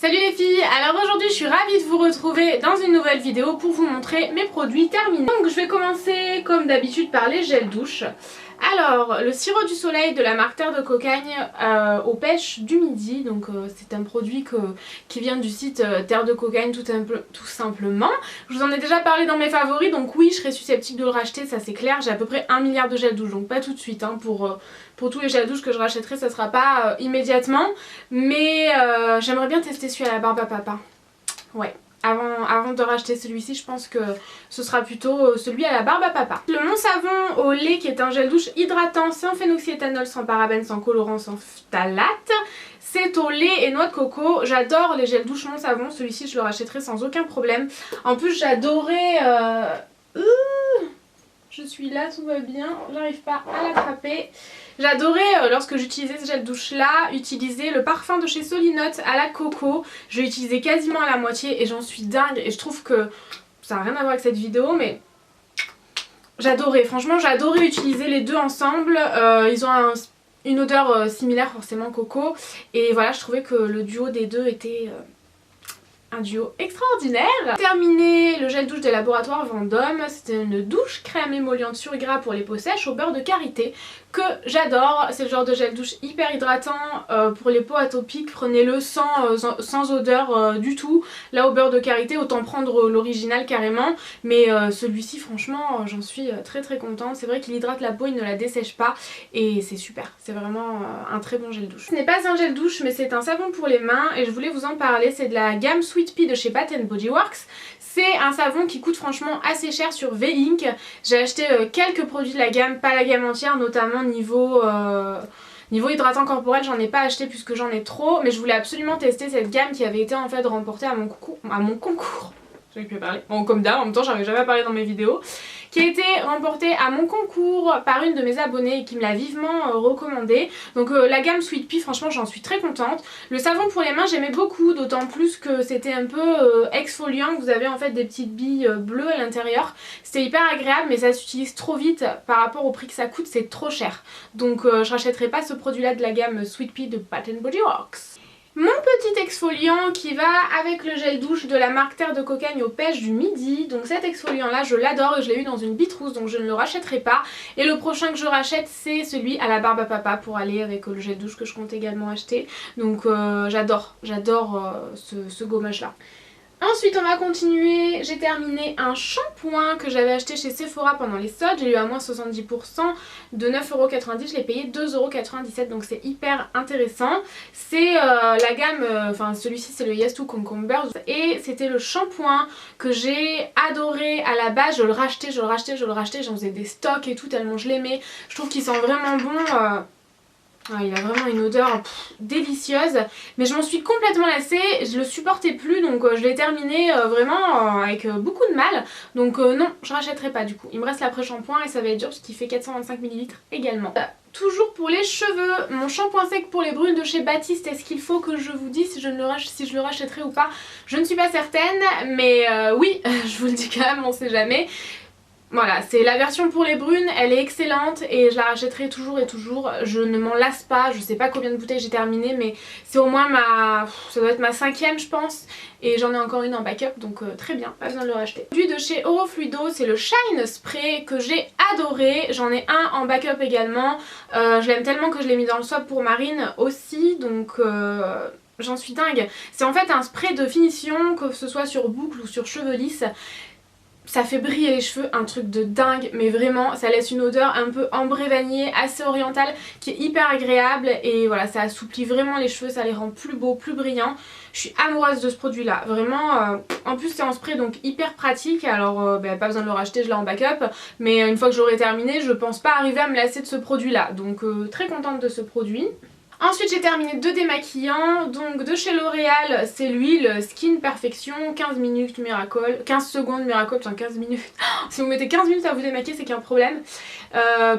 Salut les filles, alors aujourd'hui je suis ravie de vous retrouver dans une nouvelle vidéo pour vous montrer mes produits terminés. Donc je vais commencer comme d'habitude par les gels douche. Alors le sirop du soleil de la marque Terre de Cocagne aux pêches du midi, donc c'est un produit qui vient du site Terre de Cocagne tout simplement. Je vous en ai déjà parlé dans mes favoris, donc oui je serais susceptible de le racheter, ça c'est clair. J'ai à peu près 1 milliard de gels douche, donc pas tout de suite hein, pour tous les gels douche que je rachèterai, ça sera pas immédiatement, mais j'aimerais bien tester celui à la barbe à papa. Ouais. Avant de racheter celui-ci, je pense que ce sera plutôt celui à la barbe à papa. Le Mon Savon au lait qui est un gel douche hydratant sans phénoxyéthanol, sans parabènes, sans colorant, sans phtalate. C'est au lait et noix de coco. J'adore les gels douche Mon Savon. Celui-ci je le rachèterai sans aucun problème. En plus j'adorais... Je suis là, tout va bien, j'arrive pas à l'attraper. J'adorais lorsque j'utilisais ce gel douche là, utiliser le parfum de chez Solinote à la coco. Je l'ai utilisé quasiment à la moitié et j'en suis dingue. Et je trouve que ça n'a rien à voir avec cette vidéo, mais j'adorais, franchement j'adorais utiliser les deux ensemble. Ils ont une odeur similaire forcément coco. Et voilà, je trouvais que le duo des deux était... un duo extraordinaire. Terminé le gel douche des laboratoires Vendôme, c'était une douche crème émolliente sur gras pour les peaux sèches au beurre de karité que j'adore. C'est le genre de gel douche hyper hydratant pour les peaux atopiques, prenez-le sans odeur du tout. Là au beurre de karité autant prendre l'original carrément, mais celui-ci franchement j'en suis très contente. C'est vrai qu'il hydrate la peau, il ne la dessèche pas et c'est super, c'est vraiment un très bon gel douche. Ce n'est pas un gel douche mais c'est un savon pour les mains et je voulais vous en parler, c'est de la gamme Sweet Pea de chez Bath & Body Works. C'est un savon qui coûte franchement assez cher sur V-Ink. J'ai acheté quelques produits de la gamme, pas la gamme entière, notamment niveau hydratant corporel, j'en ai pas acheté puisque j'en ai trop, mais je voulais absolument tester cette gamme qui avait été en fait remportée à mon concours. J'avais pu parler. Bon, comme d'hab, en même temps, j'arrive jamais à parler dans mes vidéos. Qui a été remportée à mon concours par une de mes abonnées et qui me l'a vivement recommandé. Donc la gamme Sweet Pea, franchement, j'en suis très contente. Le savon pour les mains, j'aimais beaucoup, d'autant plus que c'était un peu exfoliant. Vous avez en fait des petites billes bleues à l'intérieur. C'était hyper agréable, mais ça s'utilise trop vite par rapport au prix que ça coûte, c'est trop cher. Donc je rachèterai pas ce produit-là de la gamme Sweet Pea de Bath & Body Works. Mon petit exfoliant qui va avec le gel douche de la marque Terre de Cocagne aux pêches du midi. Donc cet exfoliant là je l'adore et je l'ai eu dans une Bitrouse, donc je ne le rachèterai pas. Et le prochain que je rachète c'est celui à la barbe à papa pour aller avec le gel douche que je compte également acheter. Donc j'adore ce gommage là. Ensuite on va continuer, j'ai terminé un shampoing que j'avais acheté chez Sephora pendant les soldes, j'ai eu à moins 70% de 9,90€, je l'ai payé 2,97€ donc c'est hyper intéressant. C'est la gamme, enfin celui-ci c'est le Yes to Cucumber et c'était le shampoing que j'ai adoré à la base, je le rachetais, j'en faisais des stocks et tout tellement je l'aimais, je trouve qu'il sent vraiment bon. Il a vraiment une odeur délicieuse, mais je m'en suis complètement lassée, je le supportais plus donc je l'ai terminé vraiment avec beaucoup de mal. Donc non, je rachèterai pas du coup. Il me reste l'après-shampoing et ça va être dur parce qu'il fait 425 ml également. Toujours pour les cheveux, mon shampoing sec pour les brunes de chez Baptiste, est-ce qu'il faut que je vous dise si je le rachèterai ou pas? Je ne suis pas certaine, mais oui, je vous le dis quand même, on sait jamais. Voilà, c'est la version pour les brunes, elle est excellente et je la rachèterai toujours et toujours. Je ne m'en lasse pas, je sais pas combien de bouteilles j'ai terminé mais c'est au moins ça doit être ma 5e je pense. Et j'en ai encore une en backup donc très bien, pas besoin de le racheter. Le produit de chez Eurofluido, c'est le Shine Spray que j'ai adoré. J'en ai un en backup également. Je l'aime tellement que je l'ai mis dans le swap pour Marine aussi donc... J'en suis dingue. C'est en fait un spray de finition, que ce soit sur boucle ou sur cheveux lisses. Ça fait briller les cheveux, un truc de dingue, mais vraiment ça laisse une odeur un peu ambré vanillé, assez orientale, qui est hyper agréable et voilà, ça assouplit vraiment les cheveux, ça les rend plus beaux, plus brillants. Je suis amoureuse de ce produit là, vraiment, en plus c'est en spray donc hyper pratique, alors pas besoin de le racheter, je l'ai en backup, mais une fois que j'aurai terminé, je pense pas arriver à me lasser de ce produit là, donc très contente de ce produit. Ensuite j'ai terminé 2 démaquillants, donc de chez L'Oréal c'est l'huile Skin Perfection 15 minutes Miracle, 15 secondes Miracle, putain 15 minutes, si vous mettez 15 minutes à vous démaquiller c'est qu'il y a un problème,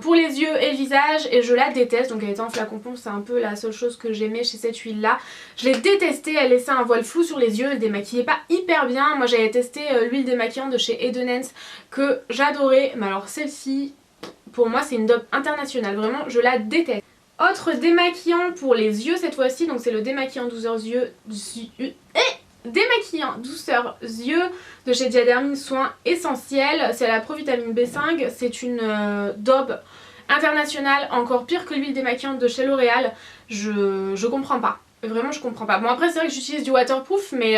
pour les yeux et le visage et je la déteste, donc elle était en flacon pompe, c'est un peu la seule chose que j'aimais chez cette huile là, je l'ai détestée, elle laissait un voile flou sur les yeux, elle démaquillait pas hyper bien. Moi j'avais testé l'huile démaquillante de chez Edenance que j'adorais, mais alors celle-ci pour moi c'est une dope internationale, vraiment je la déteste. Autre démaquillant pour les yeux cette fois-ci, donc c'est le démaquillant douceur yeux... Démaquillant douceur yeux de chez Diadermine Soins Essentiels. C'est la Provitamine B5, c'est une daube internationale, encore pire que l'huile démaquillante de chez L'Oréal. Je comprends pas, vraiment je comprends pas. Bon après c'est vrai que j'utilise du waterproof, mais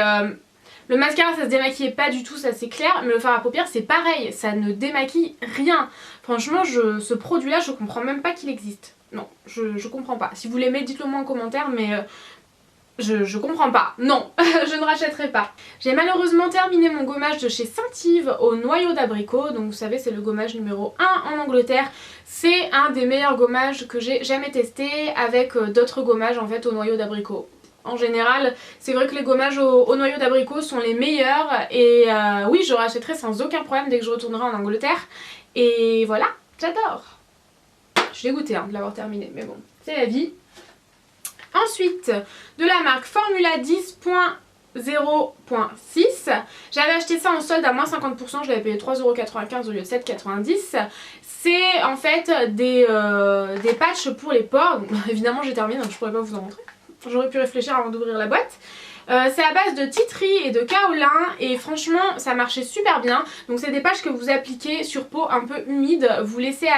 le mascara ça se démaquille pas du tout, ça c'est clair, mais le fard à paupières c'est pareil, ça ne démaquille rien. Franchement ce produit là je comprends même pas qu'il existe. Non, je comprends pas. Si vous l'aimez dites-le moi en commentaire, mais je comprends pas. Non, je ne rachèterai pas. J'ai malheureusement terminé mon gommage de chez Saint-Yves au noyau d'abricot. Donc vous savez c'est le gommage numéro 1 en Angleterre. C'est un des meilleurs gommages que j'ai jamais testé avec d'autres gommages en fait au noyau d'abricot. En général, c'est vrai que les gommages au noyau d'abricot sont les meilleurs et oui, je rachèterai sans aucun problème dès que je retournerai en Angleterre. Et voilà, j'adore. Je suis dégoûtée de l'avoir terminé, mais bon, c'est la vie. Ensuite, de la marque Formula 10.0.6, j'avais acheté ça en solde à moins 50%, je l'avais payé 3,95€ au lieu de 7,90€. C'est en fait des patchs pour les pores. Donc, évidemment j'ai terminé donc je pourrais pas vous en montrer. J'aurais pu réfléchir avant d'ouvrir la boîte. C'est à base de tea tree et de kaolin et franchement ça marchait super bien. Donc c'est des patchs que vous appliquez sur peau un peu humide, vous laissez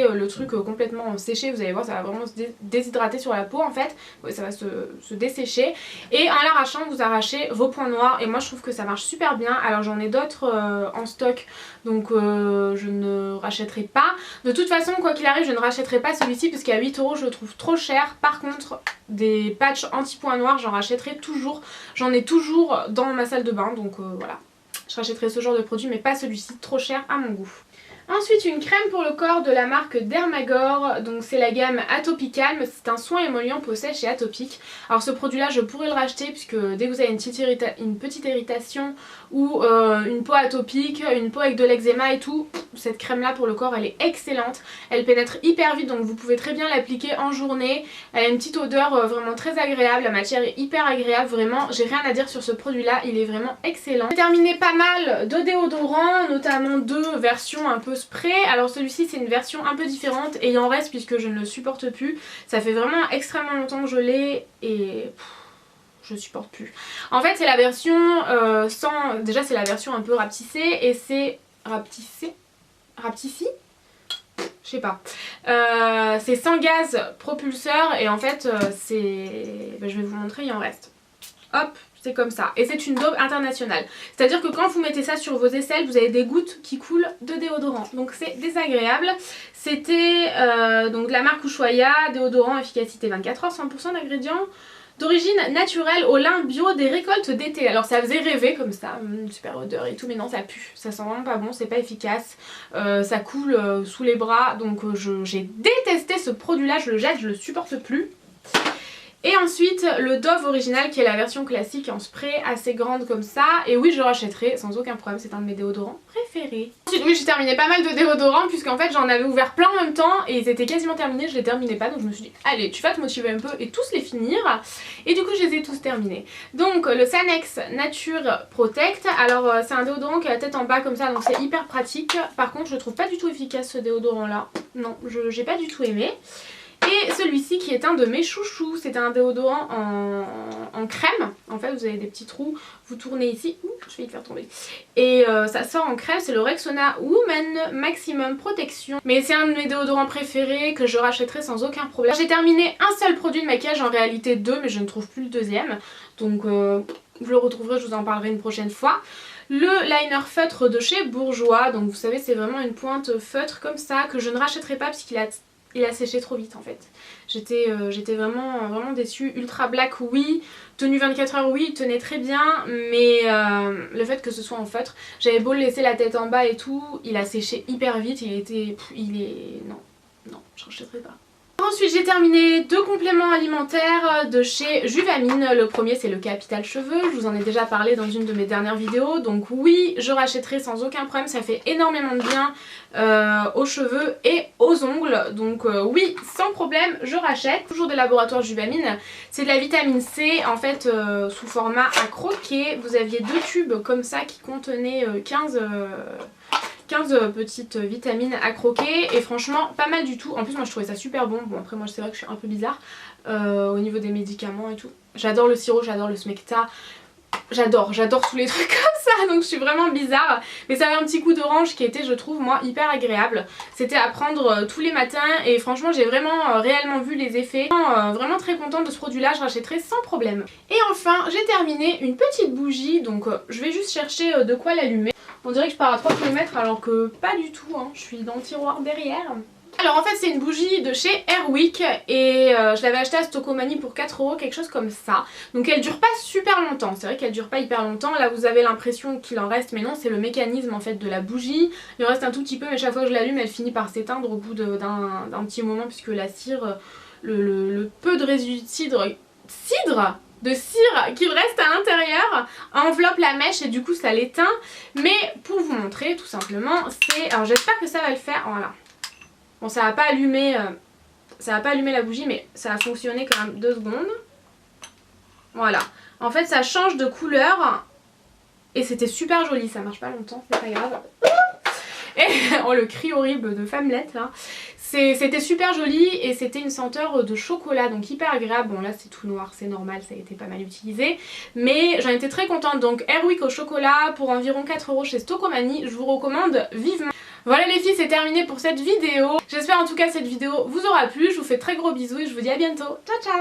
le truc complètement sécher, vous allez voir ça va vraiment se déshydrater sur la peau en fait, ouais, ça va se dessécher et en l'arrachant vous arrachez vos points noirs et moi je trouve que ça marche super bien. Alors j'en ai d'autres en stock donc je ne rachèterai pas. De toute façon quoi qu'il arrive je ne rachèterai pas celui-ci parce qu'à 8€ je le trouve trop cher. Par contre des patchs anti-points noirs j'en rachèterai toujours. J'en ai toujours dans ma salle de bain donc voilà. Je rachèterai ce genre de produit mais pas celui-ci, trop cher à mon goût. Ensuite une crème pour le corps de la marque Dermagor, donc c'est la gamme Atopie Calme, c'est un soin émollient peau sèche et atopique. Alors ce produit là je pourrais le racheter puisque dès que vous avez une petite irritation ou une peau atopique, une peau avec de l'eczéma et tout, cette crème là pour le corps elle est excellente, elle pénètre hyper vite donc vous pouvez très bien l'appliquer en journée, elle a une petite odeur vraiment très agréable, la matière est hyper agréable, vraiment j'ai rien à dire sur ce produit là, il est vraiment excellent. J'ai terminé pas mal de déodorants, notamment deux versions un peu spray. Alors celui-ci c'est une version un peu différente et il en reste puisque je ne le supporte plus. Ça fait vraiment extrêmement longtemps que je l'ai et je supporte plus. En fait c'est la version sans... Déjà c'est la version un peu rapetissée et c'est... Rapetissée je sais pas. C'est sans gaz propulseur et en fait c'est... je vais vous montrer, il en reste. Hop, c'est comme ça. Et c'est une daube internationale. C'est-à-dire que quand vous mettez ça sur vos aisselles, vous avez des gouttes qui coulent de déodorant. Donc c'est désagréable. C'était donc de la marque Ushuaïa, déodorant efficacité 24 heures, 100% d'ingrédients d'origine naturelle au lin bio des récoltes d'été. Alors ça faisait rêver comme ça, une super odeur et tout, mais non ça pue, ça sent vraiment pas bon, c'est pas efficace, ça coule sous les bras, donc j'ai détesté ce produit là, je le jette, je le supporte plus. Et ensuite le Dove original qui est la version classique en spray assez grande comme ça. Et oui je rachèterai sans aucun problème, c'est un de mes déodorants préférés. Ensuite oui j'ai terminé pas mal de déodorants puisqu'en fait j'en avais ouvert plein en même temps et ils étaient quasiment terminés, je les terminais pas donc je me suis dit allez tu vas te motiver un peu et tous les finir. Et du coup je les ai tous terminés. Donc le Sanex Nature Protect, alors c'est un déodorant qui a la tête en bas comme ça donc c'est hyper pratique. Par contre je le trouve pas du tout efficace ce déodorant là, non j'ai pas du tout aimé. Et celui-ci qui est un de mes chouchous, c'est un déodorant en crème. En fait vous avez des petits trous, vous tournez ici, ouh, je vais le faire tomber. Et ça sort en crème, c'est le Rexona Women Maximum Protection. Mais c'est un de mes déodorants préférés que je rachèterai sans aucun problème. J'ai terminé un seul produit de maquillage, en réalité deux, mais je ne trouve plus le deuxième. Donc vous le retrouverez, je vous en parlerai une prochaine fois. Le liner feutre de chez Bourjois, donc vous savez c'est vraiment une pointe feutre comme ça que je ne rachèterai pas parce qu'il a séché trop vite en fait. J'étais vraiment déçue. Ultra Black oui, tenue 24 heures oui, il tenait très bien, mais le fait que ce soit en feutre, j'avais beau le laisser la tête en bas et tout, il a séché hyper vite, non, je rachèterai pas. Ensuite j'ai terminé deux compléments alimentaires de chez Juvamine. Le premier c'est le Capital Cheveux, je vous en ai déjà parlé dans une de mes dernières vidéos. Donc oui je rachèterai sans aucun problème, ça fait énormément de bien aux cheveux et aux ongles. Donc oui sans problème je rachète. Toujours des laboratoires Juvamine, c'est de la vitamine C en fait sous format à croquer. Vous aviez deux tubes comme ça qui contenaient 15 15 petites vitamines à croquer et franchement pas mal du tout. En plus moi je trouvais ça super bon. Bon après moi c'est vrai que je suis un peu bizarre au niveau des médicaments et tout. J'adore le sirop, j'adore le smecta. J'adore tous les trucs comme ça, donc je suis vraiment bizarre. Mais ça avait un petit coup d'orange qui était, je trouve, moi, hyper agréable. C'était à prendre tous les matins et franchement, j'ai vraiment réellement vu les effets. Vraiment très contente de ce produit-là, je rachèterai sans problème. Et enfin, j'ai terminé une petite bougie, donc je vais juste chercher de quoi l'allumer. On dirait que je pars à 3 km alors que pas du tout, hein. Je suis dans le tiroir derrière. Alors en fait c'est une bougie de chez Airwick et je l'avais achetée à Stocomanie pour 4 €, quelque chose comme ça. Donc elle dure pas super longtemps, c'est vrai qu'elle dure pas hyper longtemps. Là vous avez l'impression qu'il en reste mais non, c'est le mécanisme en fait de la bougie. Il en reste un tout petit peu mais chaque fois que je l'allume elle finit par s'éteindre au bout d'un petit moment puisque la cire, le peu de résidus de cidre qu'il reste à l'intérieur enveloppe la mèche et du coup ça l'éteint. Mais pour vous montrer tout simplement, c'est... Alors j'espère que ça va le faire, voilà. Bon ça va pas allumer la bougie mais ça a fonctionné quand même 2 secondes. Voilà. En fait ça change de couleur et c'était super joli, ça marche pas longtemps, c'est pas grave. Et oh le cri horrible de femmelette là. C'était super joli et c'était une senteur de chocolat donc hyper agréable. Bon là c'est tout noir, c'est normal, ça a été pas mal utilisé. Mais j'en étais très contente. Donc Airwick au chocolat pour environ 4 € chez Stocomanie, je vous recommande vivement. Voilà les filles, c'est terminé pour cette vidéo. J'espère en tout cas que cette vidéo vous aura plu. Je vous fais très gros bisous et je vous dis à bientôt. Ciao ciao.